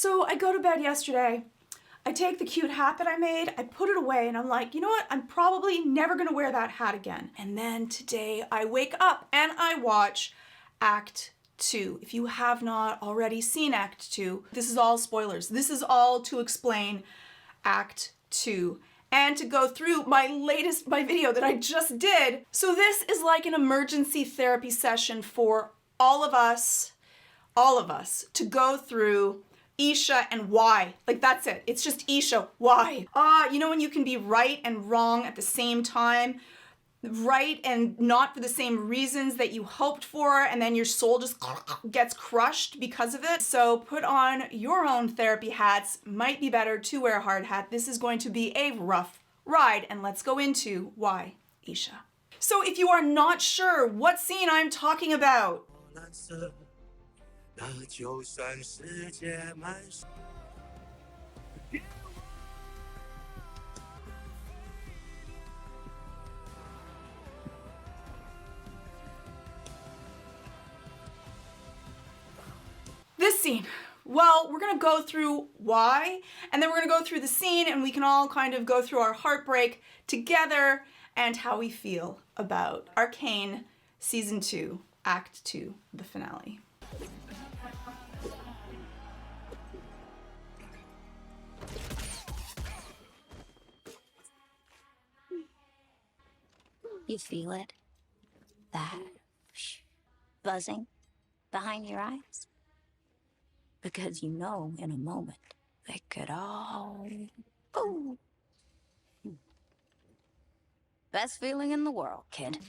So I go to bed yesterday, I take the cute hat that I made, I put it away, and I'm like, you know what? I'm probably never gonna wear that hat again. And then today I wake up and I watch Act 2. If you have not already seen Act 2, this is all spoilers. This is all to explain Act 2 and to go through my video that I just did. So this is like an emergency therapy session for all of us to go through Isha and why. Like, that's it. It's just Isha, why? You know when you can be right and wrong at the same time? Right and not for the same reasons that you hoped for, and then your soul just gets crushed because of it. So put on your own therapy hats. Might be better to wear a hard hat. This is going to be a rough ride, and let's go into why Isha. So if you are not sure what scene I'm talking about, this scene. Well, we're gonna go through why, and then we're gonna go through the scene, and we can all kind of go through our heartbreak together and how we feel about Arcane Season 2, Act 2, the finale. You feel it? That buzzing behind your eyes? Because you know in a moment they could all boom. Best feeling in the world, kid.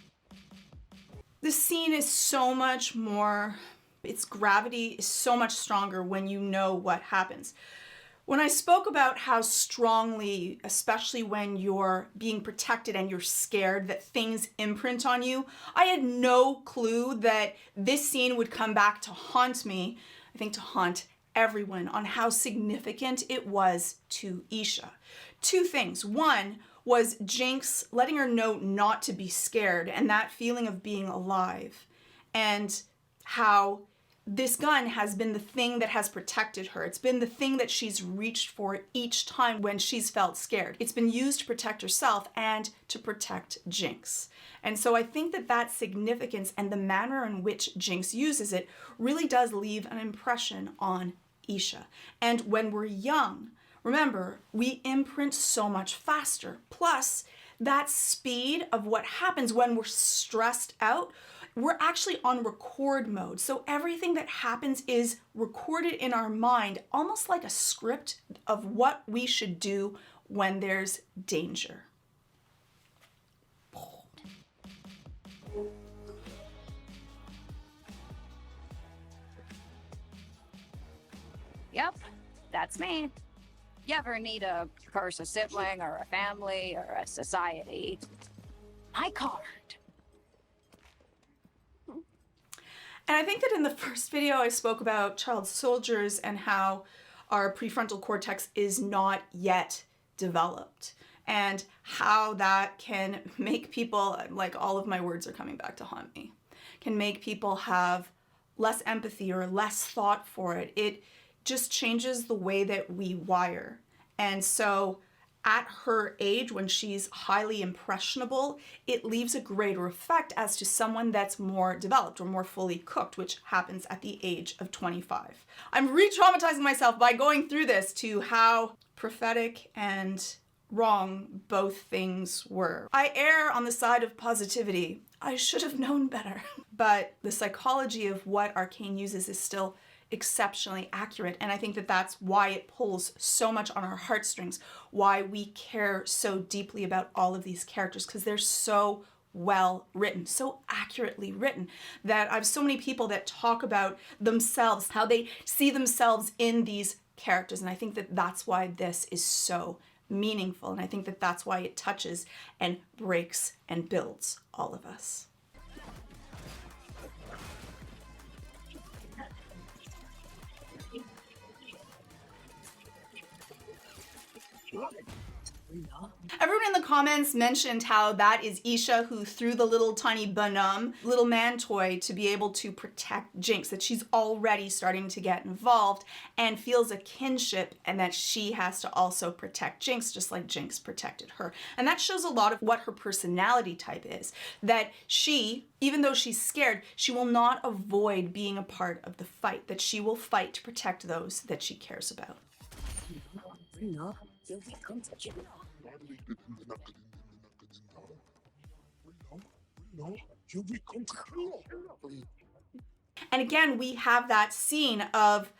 The scene is so much more, its gravity is so much stronger when you know what happens. When I spoke about how strongly, especially when you're being protected and you're scared that things imprint on you, I had no clue that this scene would come back to haunt me, I think to haunt everyone, on how significant it was to Isha. Two things. One was Jinx letting her know not to be scared and that feeling of being alive, and how this gun has been the thing that has protected her. It's been the thing that she's reached for each time when she's felt scared. It's been used to protect herself and to protect Jinx. And so I think that that significance and the manner in which Jinx uses it really does leave an impression on Isha. And when we're young, remember, we imprint so much faster. Plus, that speed of what happens when we're stressed out, we're actually on record mode. So everything that happens is recorded in our mind, almost like a script of what we should do when there's danger. Yep, that's me. You ever need to curse a sibling or a family or a society? My card. And I think that in the first video I spoke about child soldiers and how our prefrontal cortex is not yet developed, and how that can make people, like all of my words are coming back to haunt me, can make people have less empathy or less thought for it. It just changes the way that we wire. And so at her age, when she's highly impressionable, it leaves a greater effect as to someone that's more developed or more fully cooked, which happens at the age of 25. I'm re-traumatizing myself by going through this to how prophetic and wrong both things were. I err on the side of positivity. I should have known better. But the psychology of what Arcane uses is still exceptionally accurate, and I think that that's why it pulls so much on our heartstrings, why we care so deeply about all of these characters, because they're so well written, so accurately written, that I have so many people that talk about themselves, how they see themselves in these characters, and I think that that's why this is so meaningful, and I think that that's why it touches and breaks and builds all of us. Everyone in the comments mentioned how that is Isha who threw the little tiny bonhomme, little man toy to be able to protect Jinx, that she's already starting to get involved and feels a kinship and that she has to also protect Jinx just like Jinx protected her. And that shows a lot of what her personality type is, that she, even though she's scared, she will not avoid being a part of the fight, that she will fight to protect those that she cares about. And again, we have that scene of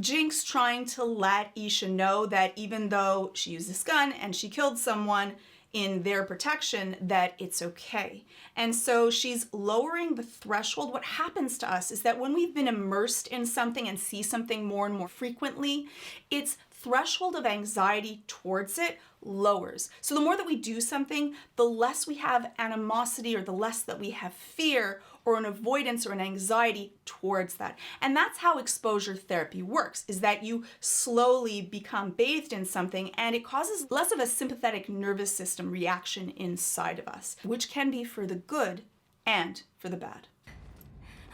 Jinx trying to let Isha know that even though she used this gun and she killed someone in their protection, that it's okay. And so she's lowering the threshold. What happens to us is that when we've been immersed in something and see something more and more frequently, its threshold of anxiety towards it lowers. So the more that we do something, the less we have animosity or the less that we have fear or an avoidance or an anxiety towards that. And that's how exposure therapy works, is that you slowly become bathed in something and it causes less of a sympathetic nervous system reaction inside of us, which can be for the good and for the bad.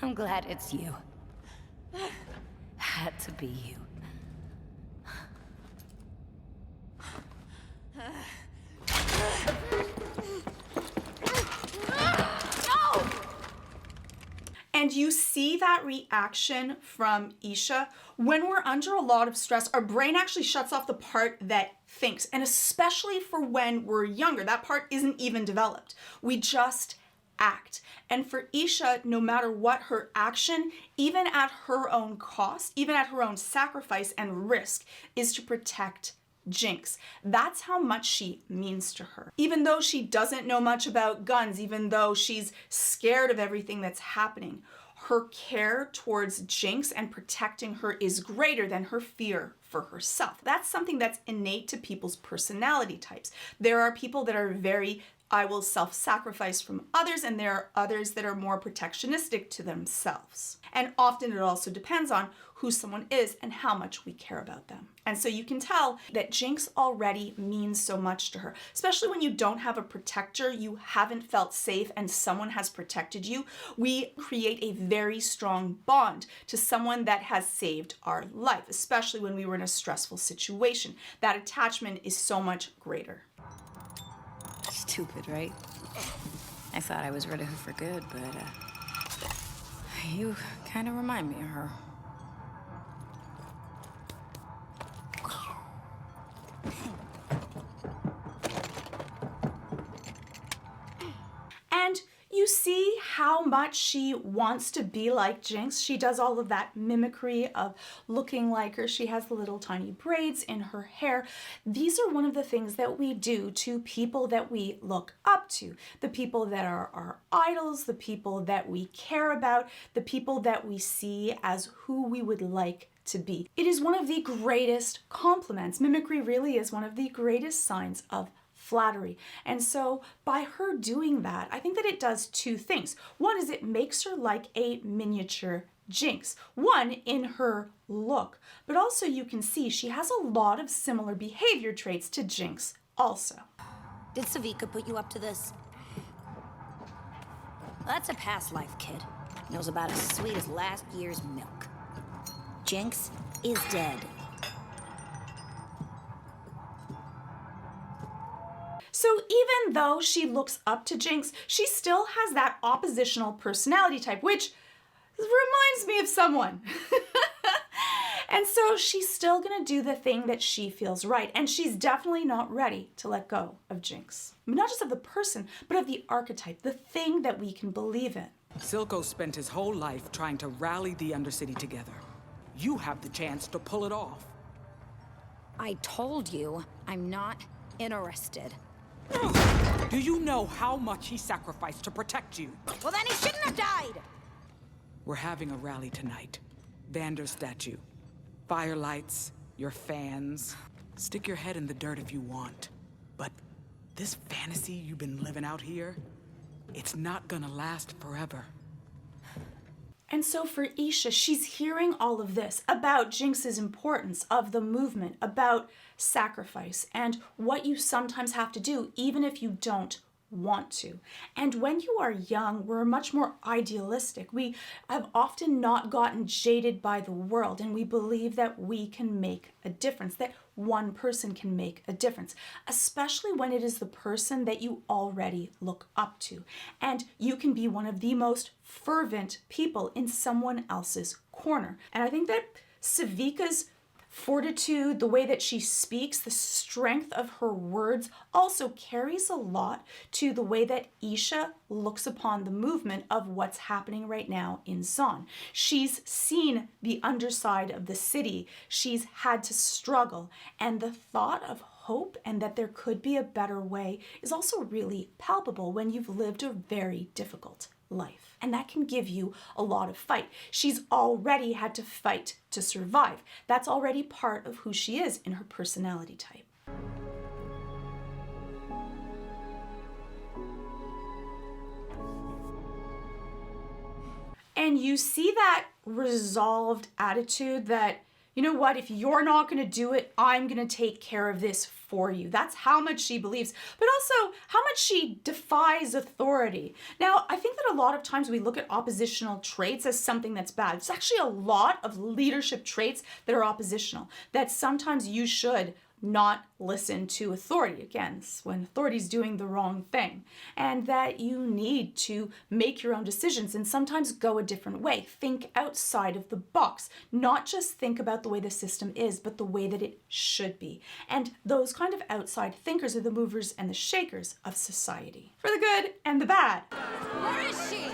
I'm glad it's you. Had to be you. And you see that reaction from Isha. When we're under a lot of stress, our brain actually shuts off the part that thinks, and especially for when we're younger, that part isn't even developed. We just act. And for Isha, no matter what her action, even at her own cost, even at her own sacrifice and risk, is to protect Jinx. That's how much she means to her. Even though she doesn't know much about guns, even though she's scared of everything that's happening, her care towards Jinx and protecting her is greater than her fear for herself. That's something that's innate to people's personality types. There are people that are very, I will self-sacrifice from others, and there are others that are more protectionistic to themselves. And often it also depends on who someone is and how much we care about them. And so you can tell that Jinx already means so much to her, especially when you don't have a protector, you haven't felt safe and someone has protected you. We create a very strong bond to someone that has saved our life, especially when we were in a stressful situation. That attachment is so much greater. Stupid, right? I thought I was rid of her for good, but you kind of remind me of her. And you see how much she wants to be like Jinx. She does all of that mimicry of looking like her. She has the little tiny braids in her hair. These are one of the things that we do to people that we look up to, the people that are our idols, the people that we care about, the people that we see as who we would like to be. It is one of the greatest compliments. Mimicry really is one of the greatest signs of flattery. And so by her doing that, I think that it does two things. One is it makes her like a miniature Jinx. One, in her look, but also you can see she has a lot of similar behavior traits to Jinx also. Did Savika put you up to this? That's a past life, kid. Knows about as sweet as last year's milk. Jinx is dead. So even though she looks up to Jinx, she still has that oppositional personality type, which reminds me of someone. And so she's still gonna do the thing that she feels right. And she's definitely not ready to let go of Jinx. Not just of the person, but of the archetype, the thing that we can believe in. Silco spent his whole life trying to rally the Undercity together. You have the chance to pull it off. I told you I'm not interested. Do you know how much he sacrificed to protect you? Well, then he shouldn't have died! We're having a rally tonight. Vander statue. Firelights, your fans. Stick your head in the dirt if you want. But this fantasy you've been living out here, it's not gonna last forever. And so for Isha, she's hearing all of this about Jinx's importance of the movement, about sacrifice, and what you sometimes have to do even if you don't want to. And when you are young, we're much more idealistic. We have often not gotten jaded by the world, and we believe that we can make a difference, that one person can make a difference, especially when it is the person that you already look up to. And you can be one of the most fervent people in someone else's corner. And I think that Savika's fortitude, the way that she speaks, the strength of her words also carries a lot to the way that Isha looks upon the movement of what's happening right now in Zaun. She's seen the underside of the city. She's had to struggle. And the thought of hope and that there could be a better way is also really palpable when you've lived a very difficult life. And that can give you a lot of fight. She's already had to fight to survive. That's already part of who she is in her personality type. And you see that resolved attitude that, you know what, if you're not going to do it, I'm going to take care of this for you. That's how much she believes, but also how much she defies authority. Now, I think that a lot of times we look at oppositional traits as something that's bad. There's actually a lot of leadership traits that are oppositional, that sometimes you should not listen to authority. Again, it's when authority's doing the wrong thing, and that you need to make your own decisions and sometimes go a different way. Think outside of the box, not just think about the way the system is, but the way that it should be. And those kind of outside thinkers are the movers and the shakers of society, for the good and the bad. Where is she?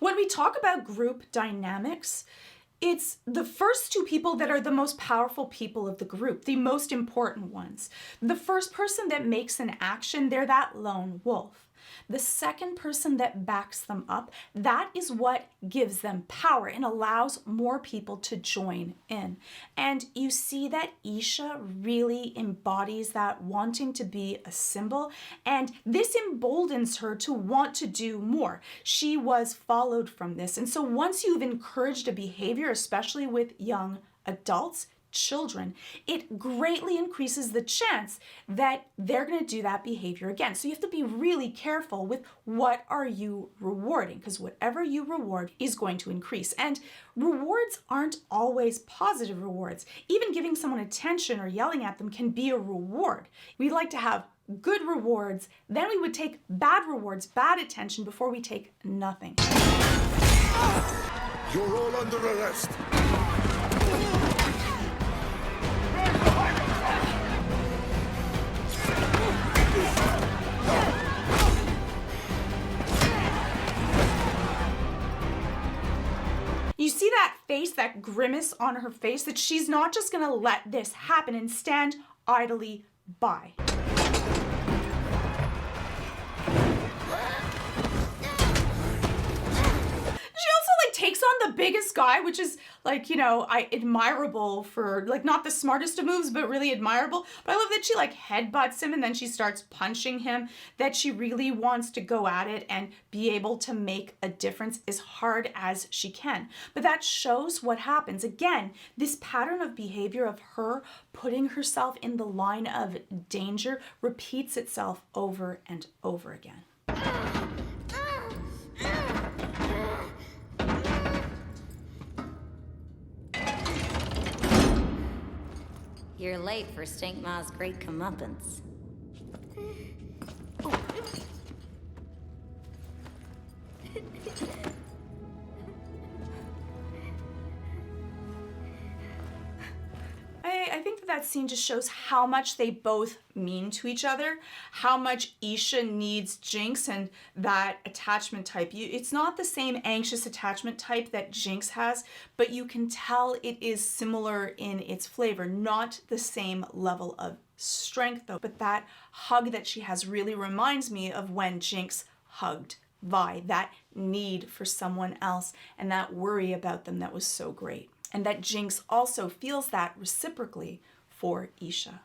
When we talk about group dynamics, it's the first two people that are the most powerful people of the group, the most important ones. The first person that makes an action, they're that lone wolf. The second person that backs them up, that is what gives them power and allows more people to join in. And you see that Isha really embodies that wanting to be a symbol, and this emboldens her to want to do more. She was followed from this. And so once you've encouraged a behavior, especially with young adults, children, it greatly increases the chance that they're going to do that behavior again. So you have to be really careful with what are you rewarding, because whatever you reward is going to increase. And rewards aren't always positive rewards. Even giving someone attention or yelling at them can be a reward. We like to have good rewards, then we would take bad rewards, bad attention, before we take nothing. You're all under arrest. You see that face, that grimace on her face, that she's not just gonna let this happen and stand idly by. Takes on the biggest guy, which is like, you know, admirable for, like, not the smartest of moves, but really admirable. But I love that she like headbutts him and then she starts punching him, that she really wants to go at it and be able to make a difference as hard as she can. But that shows what happens. Again, this pattern of behavior of her putting herself in the line of danger repeats itself over and over again. You're late for Stinkma's great comeuppance. I think that scene just shows how much they both mean to each other, how much Isha needs Jinx and that attachment type. It's not the same anxious attachment type that Jinx has, but you can tell it is similar in its flavor. Not the same level of strength though, but that hug that she has really reminds me of when Jinx hugged Vi, that need for someone else and that worry about them that was so great. And that Jinx also feels that reciprocally for Isha.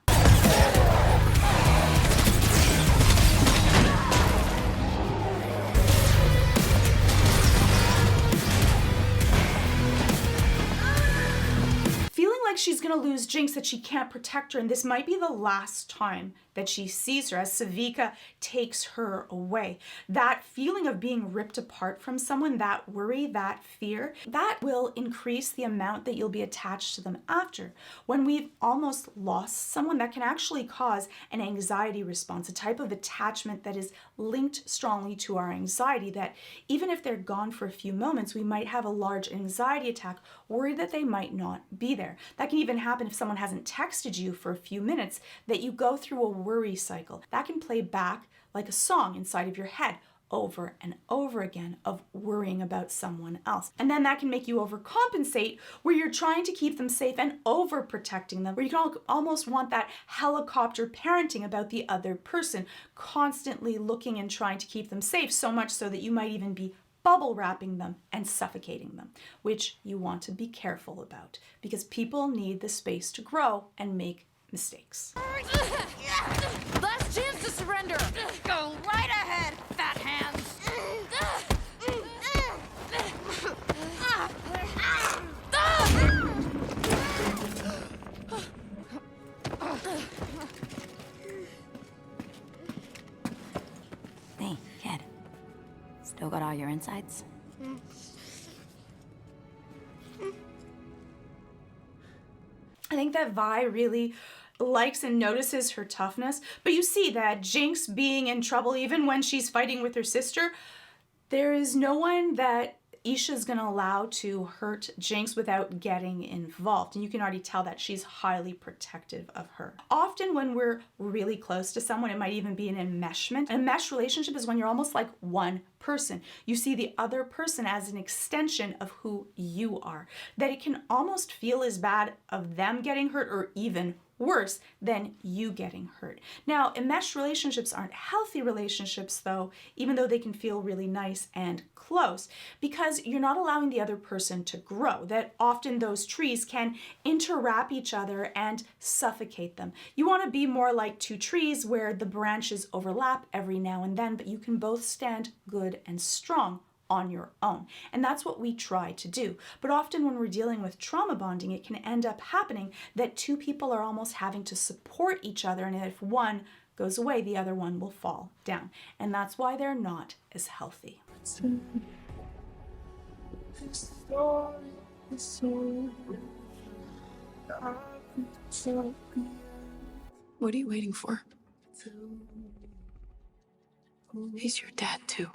Feeling like she's gonna lose Jinx, that she can't protect her, and this might be the last time that she sees her as Savika takes her away. That feeling of being ripped apart from someone, that worry, that fear, that will increase the amount that you'll be attached to them after. When we've almost lost someone, that can actually cause an anxiety response, a type of attachment that is linked strongly to our anxiety, that even if they're gone for a few moments, we might have a large anxiety attack, worried that they might not be there. That can even happen if someone hasn't texted you for a few minutes, that you go through a worry cycle. That can play back like a song inside of your head over and over again of worrying about someone else. And then that can make you overcompensate, where you're trying to keep them safe and overprotecting them, where you can almost want that helicopter parenting about the other person, constantly looking and trying to keep them safe, so much so that you might even be bubble wrapping them and suffocating them, which you want to be careful about, because people need the space to grow and make mistakes. Last chance to surrender! Go right ahead, fat hands! Hey, kid. Still got all your insides? I think that Vi really likes and notices her toughness, but you see that Jinx being in trouble even when she's fighting with her sister, there is no one that Isha's gonna allow to hurt Jinx without getting involved. And you can already tell that she's highly protective of her. Often when we're really close to someone, it might even be an enmeshment. An enmeshed relationship is when you're almost like one person. You see the other person as an extension of who you are. That it can almost feel as bad of them getting hurt, or even worse than you getting hurt. Now, enmeshed relationships aren't healthy relationships though, even though they can feel really nice and close, because you're not allowing the other person to grow. That often those trees can interwrap each other and suffocate them. You want to be more like two trees where the branches overlap every now and then, but you can both stand good and strong on your own. And that's what we try to do. But often when we're dealing with trauma bonding, it can end up happening that two people are almost having to support each other, and if one goes away, the other one will fall down. And that's why they're not as healthy. What are you waiting for? He's your dad, too.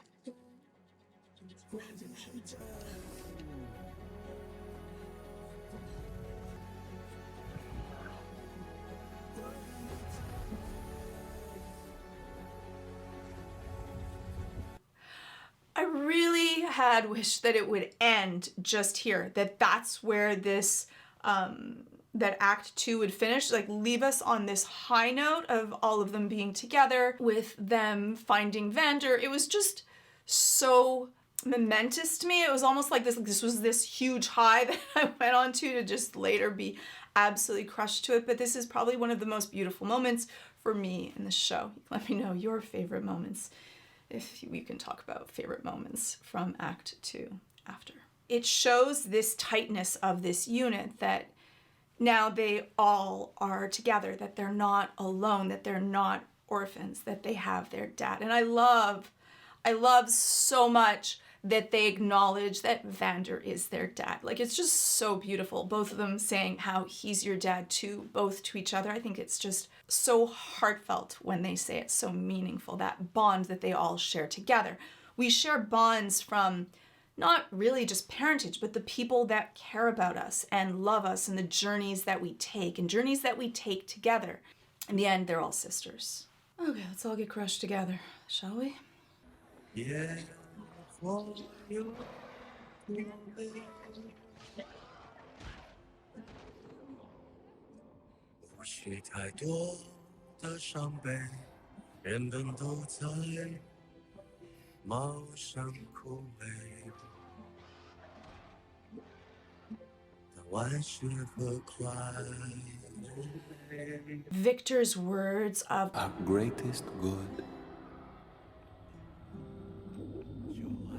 I really had wished that it would end just here, that's where this that act 2 would finish, like leave us on this high note of all of them being together, with them finding Vander. It was just so momentous to me. It was almost like this was this huge high that I went on to just later be absolutely crushed to it. But this is probably one of the most beautiful moments for me in the show. Let me know your favorite moments, if we can talk about favorite moments from Act 2 after. It shows this tightness of this unit, that now they all are together, that they're not alone, that they're not orphans, that they have their dad. And I love so much that they acknowledge that Vander is their dad. Like, it's just so beautiful. Both of them saying how he's your dad too, both to each other. I think it's just so heartfelt when they say it, so meaningful, that bond that they all share together. We share bonds from not really just parentage, but the people that care about us and love us, and the journeys that we take, and journeys that we take together. In the end, they're all sisters. Okay, let's all get crushed together, shall we? Yeah, for you. 或许太多的伤悲，人们都在猫像枯萎的晚雪和快。 Victor's words of Our greatest good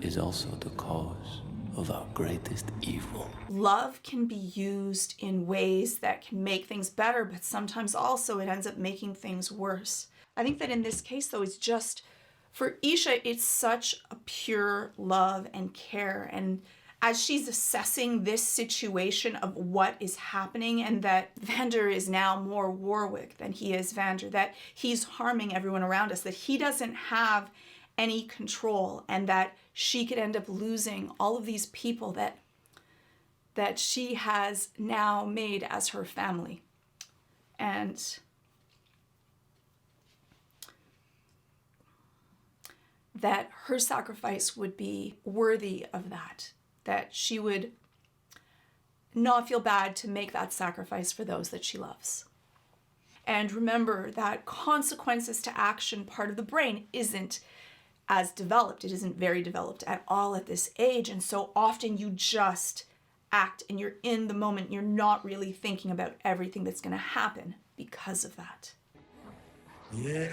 is also the cause of our greatest evil. love can be used in ways that can make things better, but sometimes also it ends up making things worse. I think that in this case, though, it's just, for Isha, it's such a pure love and care. And as she's assessing this situation of what is happening, and that Vander is now more Warwick than he is Vander, that he's harming everyone around us, that he doesn't have any control, and that she could end up losing all of these people that she has now made as her family. And that her sacrifice would be worthy of that, that she would not feel bad to make that sacrifice for those that she loves. And remember that consequences to action part of the brain isn't as developed. It isn't very developed at all at this age. And so often you just act and you're in the moment. You're not really thinking about everything that's going to happen because of that. Yeah.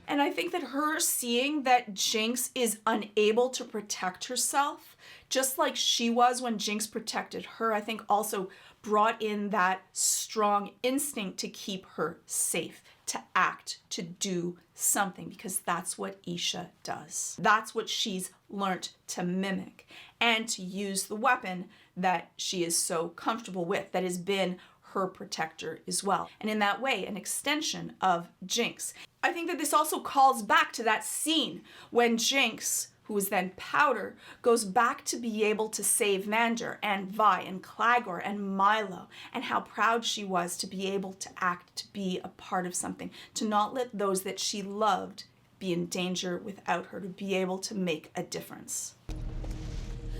And I think that her seeing that Jinx is unable to protect herself, just like she was when Jinx protected her, I think also brought in that strong instinct to keep her safe, to act, to do something, because that's what Isha does. That's what she's learnt to mimic, and to use the weapon that she is so comfortable with, that has been her protector as well. And in that way, an extension of Jinx. I think that this also calls back to that scene when Jinx, who is then Powder, goes back to be able to save Vander and Vi and Claggor and Milo, and how proud she was to be able to act, to be a part of something, to not let those that she loved be in danger without her, to be able to make a difference.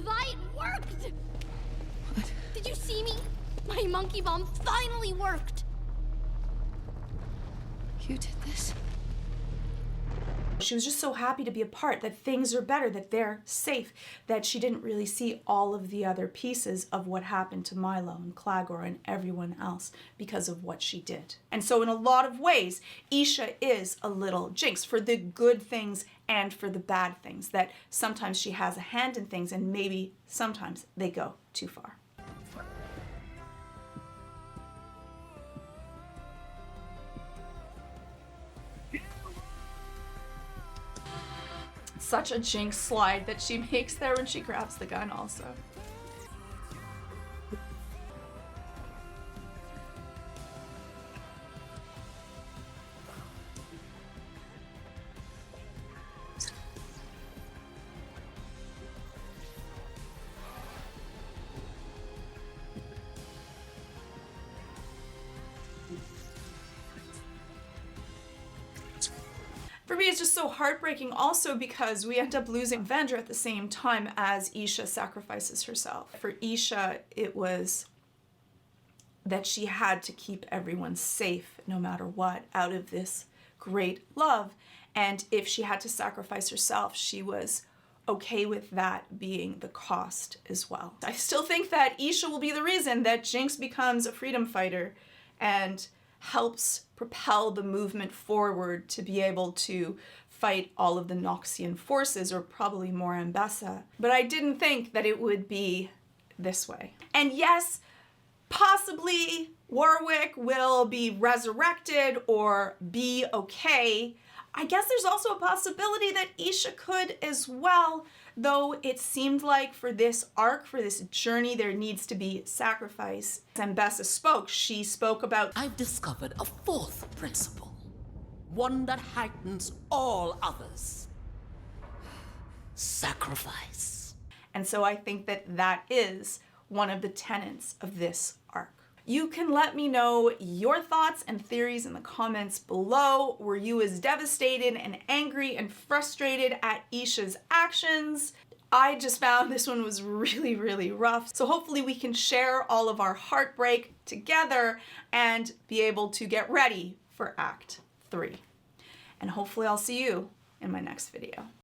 Vi, it worked! What? Did you see me? My monkey bomb finally worked! You did this? She was just so happy to be a part, that things are better, that they're safe, that she didn't really see all of the other pieces of what happened to Milo and Claggor and everyone else because of what she did. And so in a lot of ways, Isha is a little Jinx, for the good things and for the bad things, that sometimes she has a hand in things and maybe sometimes they go too far. Such a Jinx slide that she makes there when she grabs the gun also. For me, it's just so heartbreaking also because we end up losing Vander at the same time as Isha sacrifices herself. For Isha, it was that she had to keep everyone safe no matter what out of this great love. And if she had to sacrifice herself, she was okay with that being the cost as well. I still think that Isha will be the reason that Jinx becomes a freedom fighter and helps propel the movement forward to be able to fight all of the Noxian forces, or probably more Ambessa. But I didn't think that it would be this way. And yes, possibly Warwick will be resurrected or be okay. I guess there's also a possibility that Isha could as well, though it seemed like for this arc, for this journey, there needs to be sacrifice. Ambessa spoke. She spoke about, I've discovered a fourth principle, one that heightens all others. Sacrifice. and so I think that that is one of the tenets of this arc. You can let me know your thoughts and theories in the comments below. Were you as devastated and angry and frustrated at Isha's actions? I just found this one was really, really rough. So hopefully we can share all of our heartbreak together and be able to get ready for Act 3. And hopefully I'll see you in my next video.